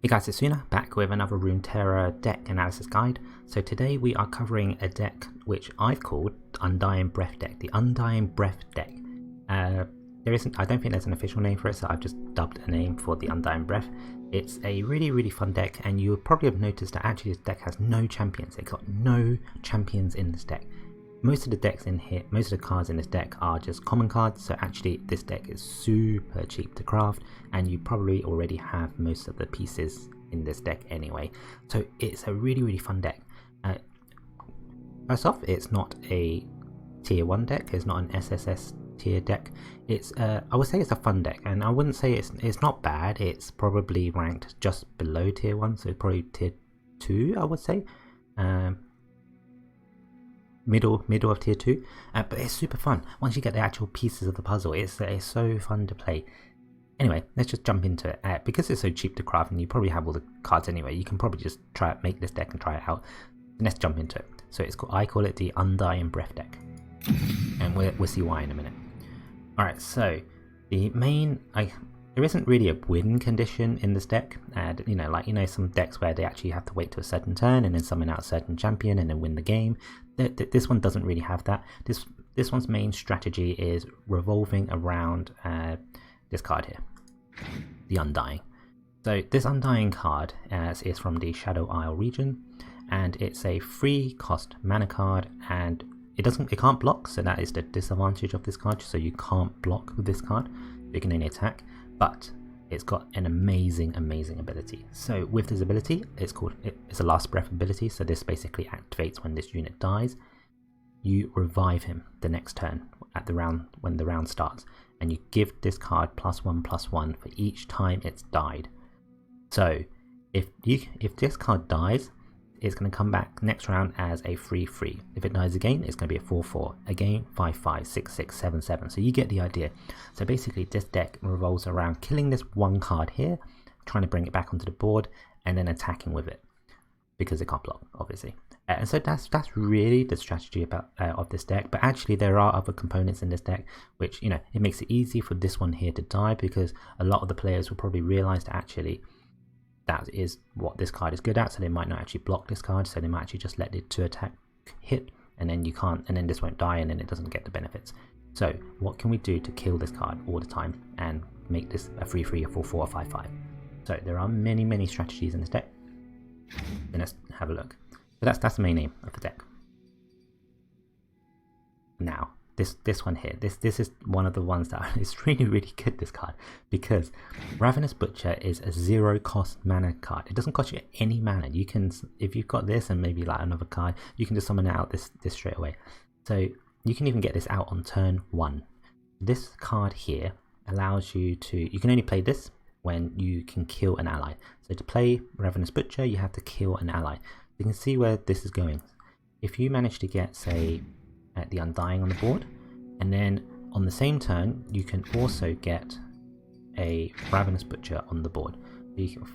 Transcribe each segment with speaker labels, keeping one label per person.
Speaker 1: Hey guys, it's Suna, back with another Runeterra deck analysis guide. So today we are covering a deck which I've called Undying Breath deck, the Undying Breath deck. I don't think there's an official name for it, so I've just dubbed a name for the Undying Breath. It's a really fun deck, and you'll probably have noticed that actually this deck has no champions. It's got no champions in this deck. Most of the decks in here, most of the cards in this deck are just common cards, so actually this deck is super cheap to craft, and you probably already have most of the pieces in this deck anyway. So it's a really fun deck. First off, it's not a tier 1 deck, it's not an SSS tier deck. It's I would say it's a fun deck, and I wouldn't say it's not bad. It's probably ranked just below tier 1, so probably tier 2 I would say. Middle of tier 2, but it's super fun once you get the actual pieces of the puzzle. It's so fun to play. Anyway, let's just jump into it. Because it's so cheap to craft and you probably have all the cards anyway, you can probably just make this deck and try it out. Let's jump into it. So I call it the Undying Breath deck, and we'll see why in a minute. Alright, so the main, there isn't really a win condition in this deck. Some decks where they actually have to wait to a certain turn and then summon out a certain champion and then win the game. This one doesn't really have that. This one's main strategy is revolving around this card here, the Undying. So this Undying card is from the Shadow Isle region, and it's a free cost mana card, and it can't block, so that is the disadvantage of this card. So you can't block with this card, you can only attack, but it's got an amazing ability. So with this ability, it's a last breath ability, so this basically activates when this unit dies. You revive him the next turn when the round starts, and you give this card +1/+1 for each time it's died. So if this card dies, it's going to come back next round as a 3/3. If it dies again, it's going to be a 4/4. Again, 5/5, 6/6, 7/7. So you get the idea. So basically, this deck revolves around killing this one card here, trying to bring it back onto the board, and then attacking with it, because it can't block, obviously. And so that's really the strategy of this deck. But actually, there are other components in this deck, which it makes it easy for this one here to die, because a lot of the players will probably realize that actually that is what this card is good at, so they might not actually block this card, so they might actually just let the 2 attack hit, and then this won't die, and then it doesn't get the benefits. So what can we do to kill this card all the time and make this a 3/3, a 4/4, a 5/5? So there are many strategies in this deck, and let's have a look. So that's the main aim of the deck. Now this one here, this is one of the ones that is really good, this card, because Ravenous Butcher is a 0 cost mana card. It doesn't cost you any mana. You can, if you've got this and maybe like another card, you can just summon out this straight away. So you can even get this out on turn 1. This card here allows you can only play this when you can kill an ally. So to play Ravenous Butcher, you have to kill an ally. You can see where this is going. If you manage to get, say, the Undying on the board, and then on the same turn you can also get a Ravenous Butcher on the board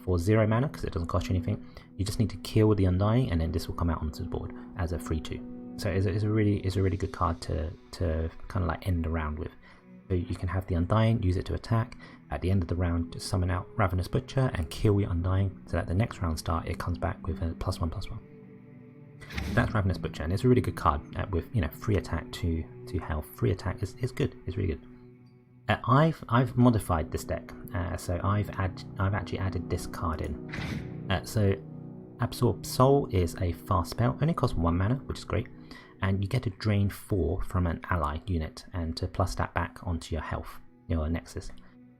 Speaker 1: for 0 mana, because it doesn't cost you anything. You just need to kill the Undying, and then this will come out onto the board as a 3/2. So it's a really good card to kind of like end the round with. So you can have the Undying, use it to attack. At the end of the round, just summon out Ravenous Butcher and kill your Undying, so that the next round start it comes back with a +1/+1. That's Ravenous Butcher, and it's a really good card with free attack to health. Free attack is good. It's really good. I've modified this deck, so I've actually added this card in. So Absorb Soul is a fast spell, only costs 1 mana, which is great, and you get to drain 4 from an ally unit, and to plus that back onto your health, your Nexus.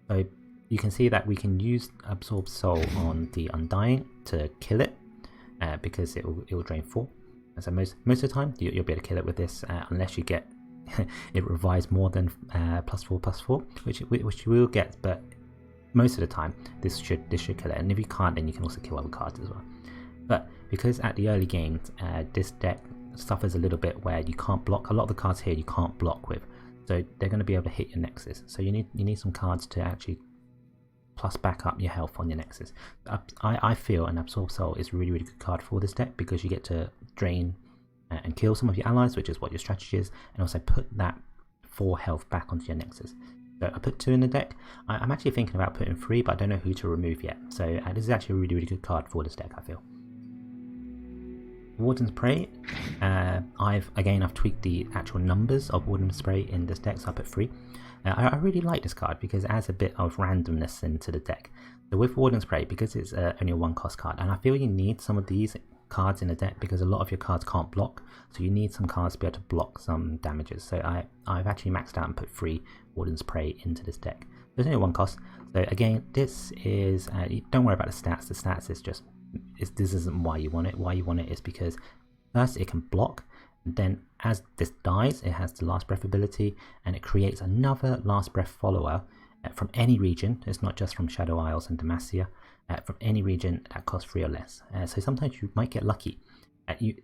Speaker 1: So you can see that we can use Absorb Soul on the Undying to kill it, because it will drain 4. And so most of the time you'll be able to kill it with this, unless you get it revives more than +4/+4, which you will get, but most of the time this should kill it. And if you can't, then you can also kill other cards as well. But because at the early games, this deck suffers a little bit where you can't block. A lot of the cards here you can't block with, so they're going to be able to hit your Nexus. So you need some cards to actually plus back up your health on your Nexus. I feel an Absorb Soul is a really good card for this deck, because you get to drain and kill some of your allies, which is what your strategy is, and also put that 4 health back onto your Nexus. So I put 2 in the deck. I'm actually thinking about putting 3, but I don't know who to remove yet. So this is actually a really, really good card for this deck, I feel. Warden's Prey. I've tweaked the actual numbers of Warden's Prey in this deck, so I put 3. I really like this card because it adds a bit of randomness into the deck. So with Warden's Prey, because it's only a 1-cost card, and I feel you need some of these cards in the deck because a lot of your cards can't block, so you need some cards to be able to block some damages. So I've actually maxed out and put 3 Warden's Prey into this deck. There's only 1 cost. So again, this is don't worry about the stats. The stats is just this isn't why you want it. Why you want it is because first it can block, and then as this dies, it has the Last Breath ability, and it creates another Last Breath follower from any region. It's not just from Shadow Isles and Demacia. From any region that costs 3 or less. So sometimes you might get lucky. You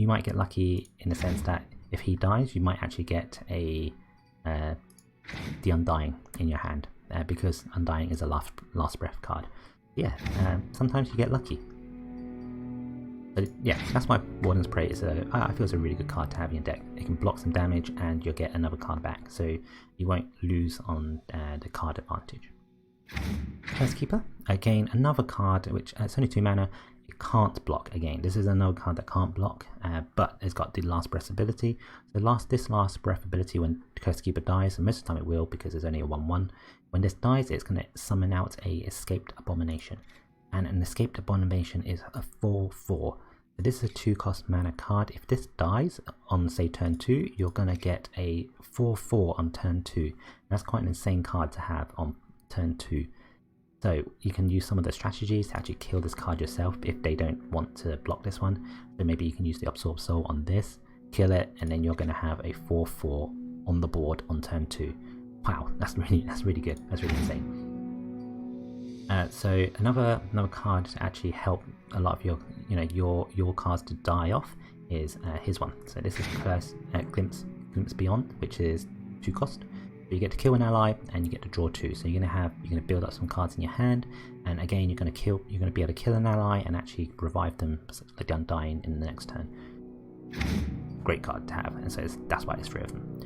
Speaker 1: might get lucky in the sense that if he dies, you might actually get the Undying in your hand because Undying is a last breath card. Yeah, sometimes you get lucky. But yeah, that's why Warden's Prey is I feel it's a really good card to have in your deck. It can block some damage and you'll get another card back, so you won't lose on the card advantage. Cursekeeper, again another card which it's only 2 mana. It can't block. Again, this is another card that can't block, but it's got the Last Breath ability. So this Last Breath ability, when Cursekeeper dies, and most of the time it will because it's only a 1/1. When this dies, it's going to summon out a Escaped Abomination, and an Escaped Abomination is a 4/4. So this is a 2-cost mana card. If this dies on say turn 2, you're going to get a 4/4 on turn 2. That's quite an insane card to have on turn 2. So you can use some of the strategies to actually kill this card yourself if they don't want to block this one. So maybe you can use the Absorb Soul on this, kill it, and then you're going to have a 4/4 on the board on turn 2. Wow, that's really good. That's really insane. So another card to actually help a lot of your cards to die off is his one. So this is Glimpse Beyond, which is 2 cost. So you get to kill an ally and you get to draw 2. So you're gonna build up some cards in your hand, and again you're gonna be able to kill an ally and actually revive them like the Undying in the next turn. Great card to have, and so that's why there's 3 of them.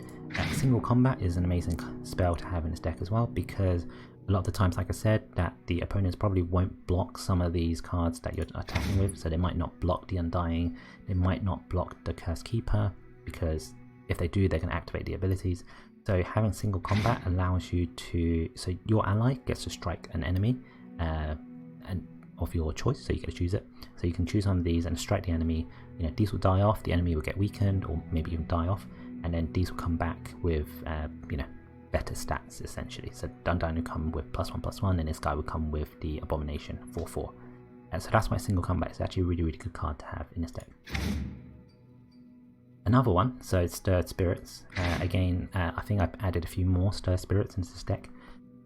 Speaker 1: Single Combat is an amazing spell to have in this deck as well, because a lot of the times, like I said, that the opponents probably won't block some of these cards that you're attacking with. So they might not block the Undying, they might not block the Cursekeeper, because if they do, they can activate the abilities. So having Single Combat allows you to, so your ally gets to strike an enemy and of your choice, so you get to choose it. So you can choose one of these and strike the enemy. These will die off, the enemy will get weakened or maybe even die off, and then these will come back with better stats essentially. So Undying will come with +1/+1, and this guy will come with the Abomination 4/4. So that's why Single Combat is actually a really, really good card to have in this deck. Another one, so Stirred Spirits. Again, I think I've added a few more Stirred Spirits into this deck.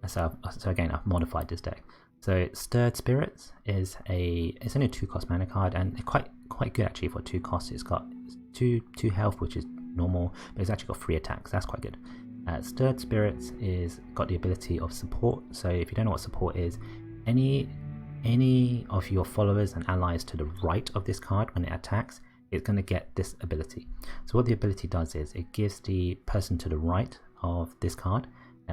Speaker 1: So again, I've modified this deck. So Stirred Spirits is it's only a 2-cost mana card, and quite good actually for 2 costs. It's got 2 health, which is normal, but it's actually got 3 attacks. That's quite good. Stirred Spirits is got the ability of support. So if you don't know what support is, any of your followers and allies to the right of this card, when it attacks, it's going to get this ability. So what the ability does is it gives the person to the right of this card,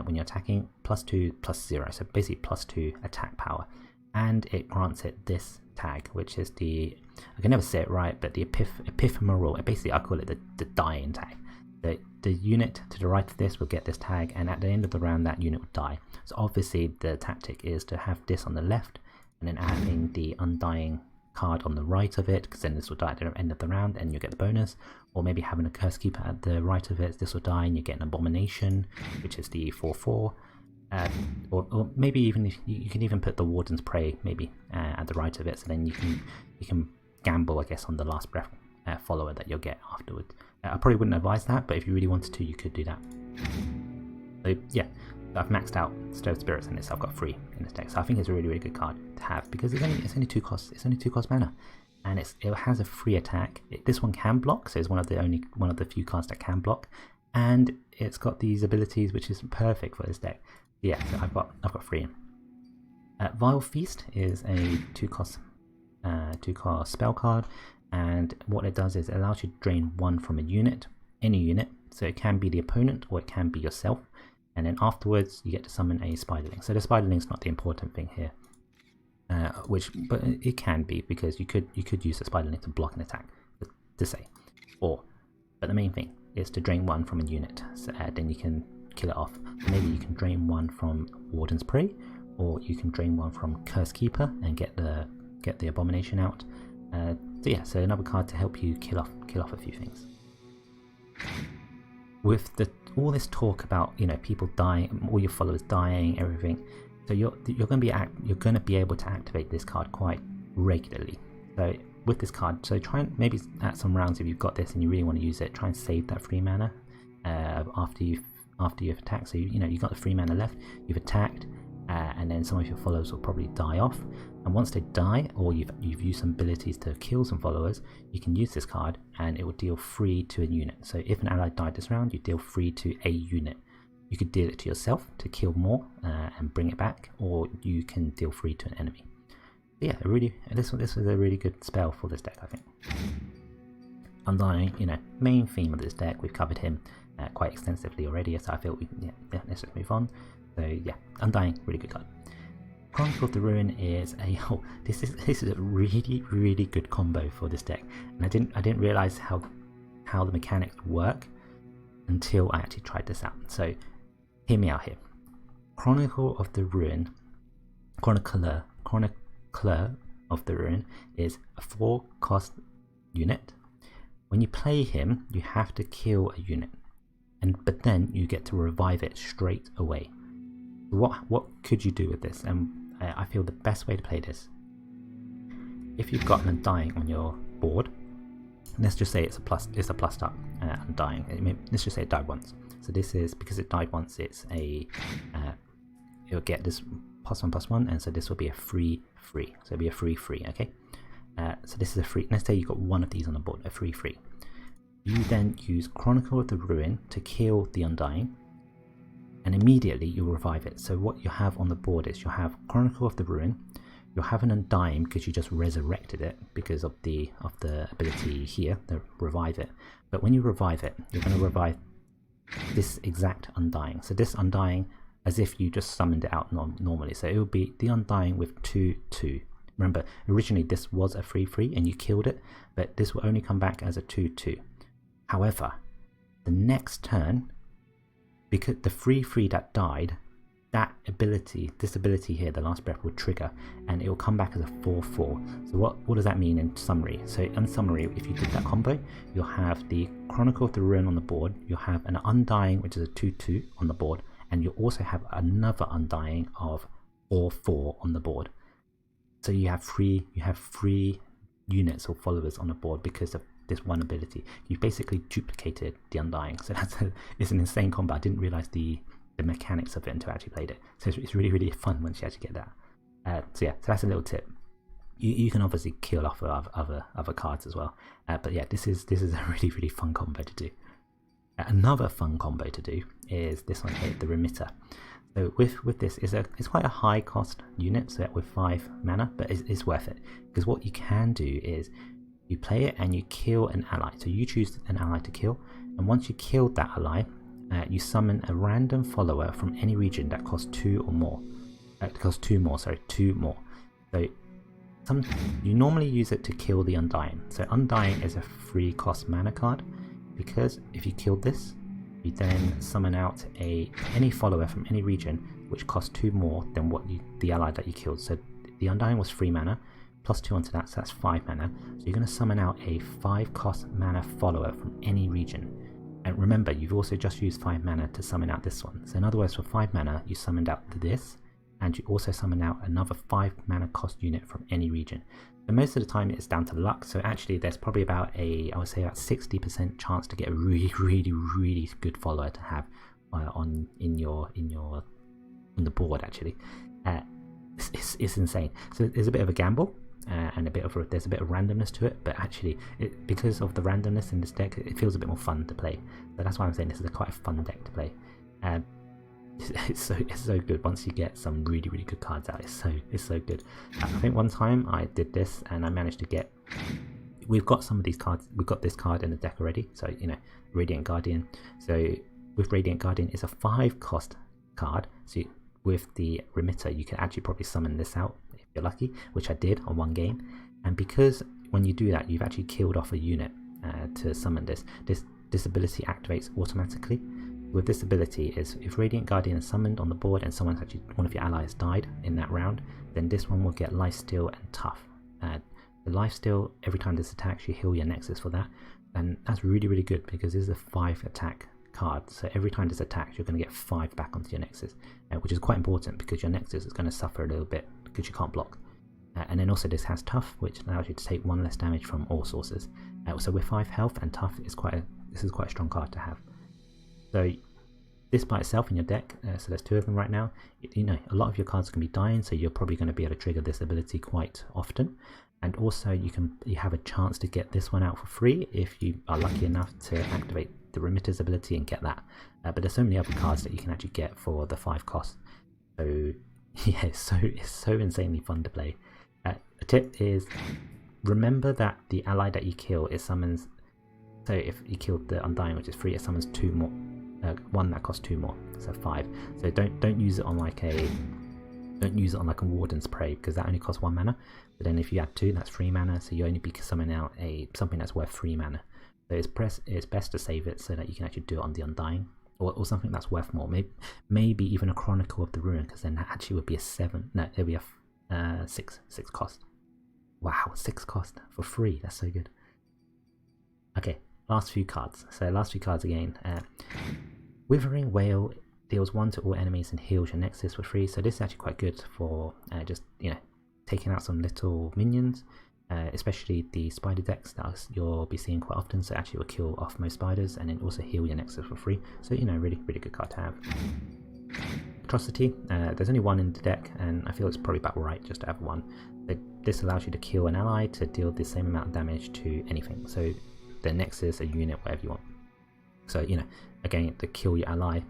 Speaker 1: when you're attacking, +2/+0, so basically +2 attack power, and it grants it this tag, which is I can never say it right, but the ephemeral. Basically, I call it the dying tag. The unit to the right of this will get this tag, and at the end of the round, that unit will die. So obviously, the tactic is to have this on the left, and then having the Undying card on the right of it, because then this will die at the end of the round and you get the bonus. Or maybe having a Cursekeeper at the right of it, this will die and you get an Abomination, which is the 4/4. Or maybe even you can even put the Warden's Prey maybe at the right of it, so then you can gamble, I guess, on the Last Breath follower that you'll get afterward. I probably wouldn't advise that, but if you really wanted to, you could do that. So yeah, I've maxed out Stirred Spirits in this. I've got 3 in this deck, so I think it's a really, really good card to have, because it's only 2 costs. It's only 2 cost mana, and it has a free attack. This one can block, so it's one of the few cards that can block, and it's got these abilities which is perfect for this deck. Yeah, so I've got 3 in. Vile Feast is a 2-cost spell card, and what it does is it allows you to drain 1 from a unit, any unit. So it can be the opponent or it can be yourself. and then afterwards you get to summon a Spiderling. So the Spiderling's not the important thing here, but it can be, because you could use a Spiderling to block an attack, to say, but the main thing is to drain one from a unit, so then you can kill it off. Maybe you can drain one from Warden's Prey, or you can drain one from Curse Keeper and get the Abomination out. So yeah, so another card to help you kill off a few things. With all this talk about, you know, people dying, all your followers dying, everything, so you're going to be able to activate this card quite regularly. So with this card, so try and maybe at some rounds, if you've got this and you really want to use it, try and save that 3 mana after you've attacked. So you've got the 3 mana left, you've attacked, and then some of your followers will probably die off. And once they die, or you've used some abilities to kill some followers, you can use this card and it will deal 3 to a unit. So if an ally died this round, you deal 3 to a unit. You could deal it to yourself to kill more and bring it back, or you can deal 3 to an enemy. But yeah, this was a really good spell for this deck, I think. Undying, main theme of this deck, we've covered him quite extensively already, so I feel let's just move on. So yeah, Undying, really good card. Chronicle of the Ruin is this is a really good combo for this deck, and I didn't realize how the mechanics work until I actually tried this out. So hear me out here. Chronicle of the Ruin, Chronicler of the Ruin is a 4-cost unit. When you play him, you have to kill a unit, but then you get to revive it straight away. What could you do with this? And I feel the best way to play this, if you've got an Undying on your board, let's just say it's a plus up Undying. Let's just say it died once. So this is, because it died once, it's it'll get this +1/+1, and so this will be a free. So it'll be a free, okay? So this is a free. Let's say you've got one of these on the board, a free. You then use Chronicle of the Ruin to kill the Undying, and immediately you'll revive it. So what you have on the board is you'll have Chronicle of the Ruin, you'll have an Undying because you just resurrected it because of the ability here, the revive it. But when you revive it, you're going to revive this exact Undying. So this Undying, as if you just summoned it out normally. So it will be the Undying with 2/2. Remember, originally this was a 3/3 and you killed it, but this will only come back as a 2/2. However, the next turn, because the 3/3 that died, this ability here, the Last Breath, will trigger and it will come back as a 4/4. So what does that mean in summary? So in summary, if you did that combo, you'll have the Chronicle of the Ruin on the board, you'll have an Undying which is a 2/2 on the board, and you'll also have another Undying of 4/4 on the board. So you have three units or followers on the board because of this one ability. You've basically duplicated the Undying. So it's an insane combo. I didn't realize the mechanics of it until I actually played it. So it's really fun once you actually get that. So that's a little tip. You can obviously kill off other cards as well. But yeah, this is a really fun combo to do. Another fun combo to do is this one here, the Remitter. So with this, it's quite a high cost unit, so with 5 mana, but it's worth it, because what you can do is you play it and you kill an ally. So you choose an ally to kill, and once you killed that ally, you summon a random follower from any region that costs 2 more. So you normally use it to kill the Undying. So Undying is a 3-cost mana card, because if you killed this, you then summon out any follower from any region which costs 2 more than the ally that you killed. So the Undying was 3 mana, plus 2 onto that, so that's 5 mana. So you're going to summon out a 5-cost mana follower from any region. And remember, you've also just used 5 mana to summon out this one. So in other words, for 5 mana, you summoned out this, and you also summon out another 5 mana cost unit from any region. So most of the time it's down to luck, so actually there's probably about I would say about 60% chance to get a really good follower to have on the board actually. It's insane. So there's a bit of a gamble and there's a bit of randomness to it, but actually because of the randomness in this deck, it feels a bit more fun to play. So that's why I'm saying this is quite a fun deck to play. It's so good. Once you get some really good cards out, it's so good. I think one time I did this and I managed to get, we've got some of these cards, we've got this card in the deck already, so Radiant Guardian. So with Radiant Guardian is a 5 cost card, so with the remitter you can actually probably summon this out if you're lucky, which I did on one game. And because when you do that you've actually killed off a unit to summon this ability activates automatically. With this ability is if Radiant Guardian is summoned on the board and someone's actually, one of your allies died in that round, then this one will get lifesteal and tough. The lifesteal, every time this attacks you heal your nexus for that, and that's really good because this is a 5 attack card, so every time this attacks you're going to get 5 back onto your nexus, which is quite important because your nexus is going to suffer a little bit because you can't block. And then also this has tough, which allows you to take 1 less damage from all sources. So with 5 health and tough, this is quite a strong card to have. So this by itself in your deck, so there's 2 of them right now, you know, a lot of your cards can be dying, so you're probably going to be able to trigger this ability quite often. And also you have a chance to get this one out for free if you are lucky enough to activate the remitter's ability and get that. But there's so many other cards that you can actually get for the 5 cost. So yeah, it's so insanely fun to play. A tip is remember that the ally that you kill is summons. So if you killed the Undying, which is free, it summons 2 more. 1 that costs 2 more, so 5. So don't use it on like a Warden's Prey because that only costs 1 mana. But then if you add 2, that's 3 mana. So you only be summoning out something that's worth 3 mana. So it's best to save it so that you can actually do it on the Undying or something that's worth more. Maybe even a Chronicle of the Ruin, because then that actually would be a 7. No, it'll be a 6 cost. Wow, 6 cost for free. That's so good. Okay, last few cards. So last few cards again. Withering Whale deals 1 to all enemies and heals your nexus for free. So this is actually quite good for just, you know, taking out some little minions, especially the spider decks that you'll be seeing quite often. So actually will kill off most spiders and then also heal your nexus for free. So, you know, really good card to have. Atrocity, there's only 1 in the deck and I feel it's probably about right just to have 1. This allows you to kill an ally to deal the same amount of damage to anything. So the nexus, a unit, whatever you want. So, you know, again, the kill your ally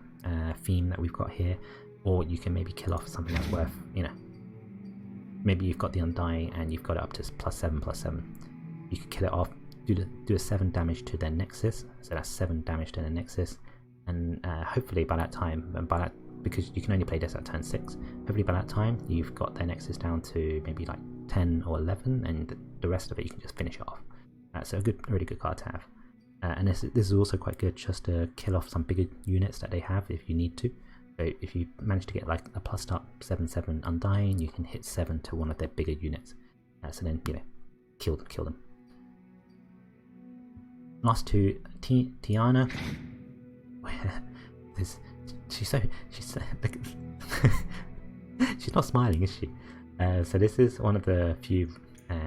Speaker 1: theme that we've got here, or you can maybe kill off something that's worth, you know, maybe you've got the Undying and you've got it up to +7/+7. You could kill it off, do a 7 damage to their nexus, so that's 7 damage to their nexus, and hopefully by that time, because you can only play this at turn 6, hopefully by that time you've got their nexus down to maybe like 10 or 11, and the rest of it you can just finish it off. So a really good card to have. And this is also quite good just to kill off some bigger units that they have if you need to. So if you manage to get like a +up 7/7 Undying, you can hit 7 to one of their bigger units. So then, you know, kill them. Last 2, Tiana. She's she's not smiling, is she? So this is one of the few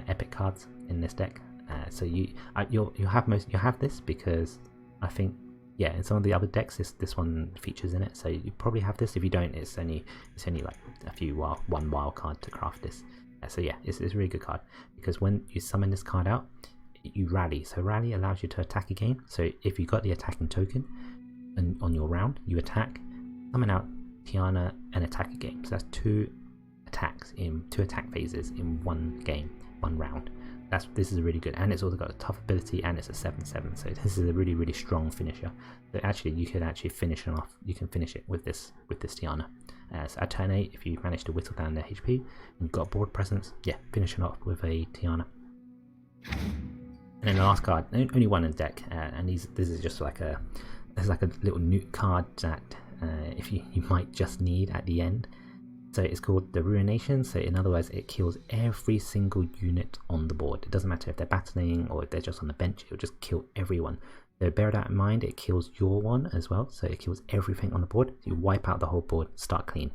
Speaker 1: epic cards in this deck. So you have this because I think, yeah, in some of the other decks this one features in it. So you probably have this. If you don't, it's only like a few one wild card to craft this. So yeah, it's a really good card because when you summon this card out, you rally. So rally allows you to attack again. So if you got the attacking token and on your round, you attack, summon out Tiana and attack again. So that's 2 attack phases in one game, one round. This is really good, and it's also got a tough ability, and it's a 7/7. So this is a really strong finisher. So actually, you could actually finish it off. You can finish it with this Tiana. So at turn 8, if you manage to whittle down their HP and you've got board presence, yeah, finish it off with a Tiana. And then the last card, only 1 in the deck, and this is just like a little nuke card that if you might just need at the end. So it's called the Ruination. So in other words, it kills every single unit on the board. It doesn't matter if they're battling or if they're just on the bench, it'll just kill everyone. So bear that in mind, it kills your one as well. So it kills everything on the board. You wipe out the whole board, start clean.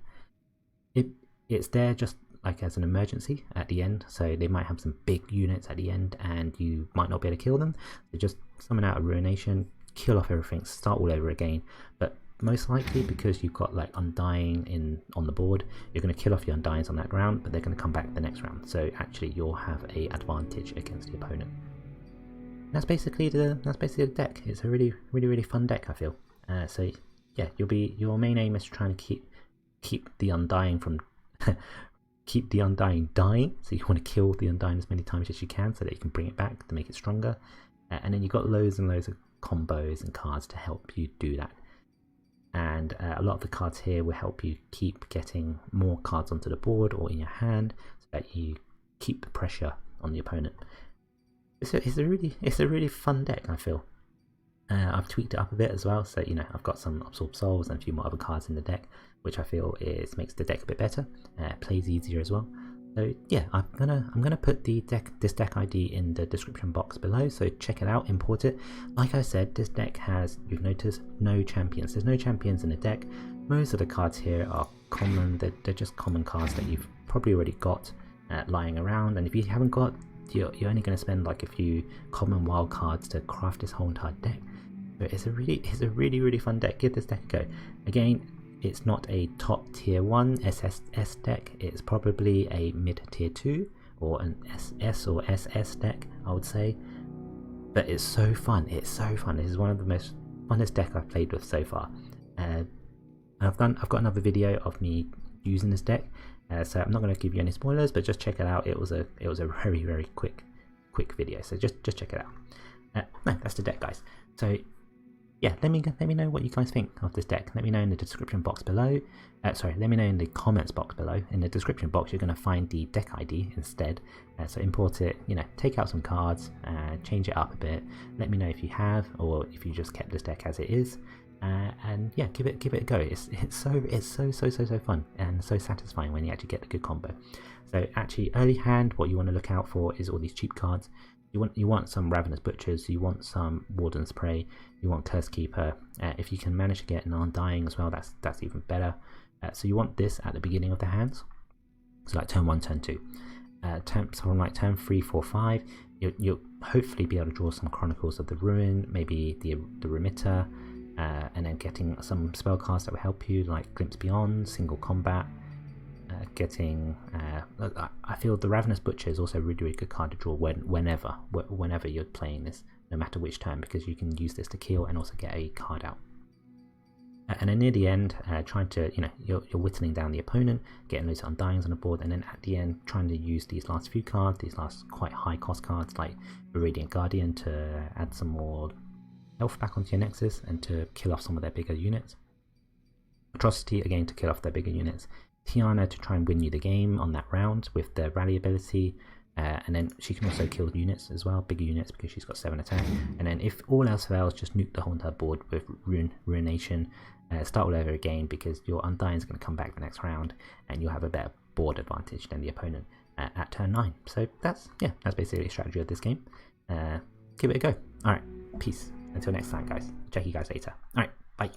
Speaker 1: It's there just like as an emergency at the end. So they might have some big units at the end and you might not be able to kill them. So just summon out a Ruination, kill off everything, start all over again. But most likely, because you've got like Undying on the board, you're going to kill off your Undyings on that round, but they're going to come back the next round. So actually, you'll have a advantage against the opponent. And that's basically the deck. It's a really fun deck, I feel. So yeah, your main aim is trying to keep the Undying from keep the Undying dying. So you want to kill the Undying as many times as you can, so that you can bring it back to make it stronger. And then you've got loads and loads of combos and cards to help you do that. and a lot of the cards here will help you keep getting more cards onto the board or in your hand, so that you keep the pressure on the opponent. It's a really fun deck, I feel. I've tweaked it up a bit as well, so I've got some Absorb Souls and a few more other cards in the deck, which I feel makes the deck a bit better. Plays easier as well. So yeah, I'm gonna put this deck ID in the description box below, so check it out, import it. Like I said, this deck has, you've noticed, no champions. There's no champions in the deck. Most of the cards here are common. They're just common cards that you've probably already got lying around, and if you haven't got, you're only going to spend like a few common wild cards to craft this whole entire deck. But it's a really fun deck. Give this deck a go. Again, it's not a top tier 1 SSS deck. It's probably a mid tier 2 or an SS or SS deck, I would say. But it's so fun. It's so fun. This is one of the most funnest deck I've played with so far. I've got another video of me using this deck, so I'm not going to give you any spoilers, but just check it out. It was a very quick video, so just check it out. No, that's the deck, guys. So yeah, let me know what you guys think of this deck. Let me know in the description box below. Let me know in the comments box below. In the description box, you're going to find the deck ID instead. So import it, take out some cards, change it up a bit. Let me know if you have, or if you just kept this deck as it is. And yeah, give it a go. It's so fun and so satisfying when you actually get the good combo. So actually, early hand, what you want to look out for is all these cheap cards. You want some Ravenous Butchers, you want some Warden's Prey, you want Curse Keeper. If you can manage to get an Undying as well, that's even better. So you want this at the beginning of the hands, so like turn 1, turn 2. From like turn 3, 4, 5, you'll hopefully be able to draw some Chronicles of the Ruin, maybe the Remitter, and then getting some spell cards that will help you, like Glimpse Beyond, Single Combat. I feel the Ravenous Butcher is also a really good card to draw whenever you're playing this, no matter which turn, because you can use this to kill and also get a card out. And then near the end, trying to, you're whittling down the opponent, getting loads of Undyings on the board, and then at the end, trying to use these last few cards, these last quite high cost cards like Radiant Guardian to add some more health back onto your Nexus and to kill off some of their bigger units. Atrocity, again, to kill off their bigger units. Tiana to try and win you the game on that round with the rally ability, and then she can also kill units as well, bigger units, because she's got 7 attack. And then if all else fails, just nuke the whole entire board with Ruination, start all over again, because your Undying is going to come back the next round and you'll have a better board advantage than the opponent at turn 9. So that's basically the strategy of this game. Give it a go. Alright, peace. Until next time, guys. Check you guys later. Alright, bye.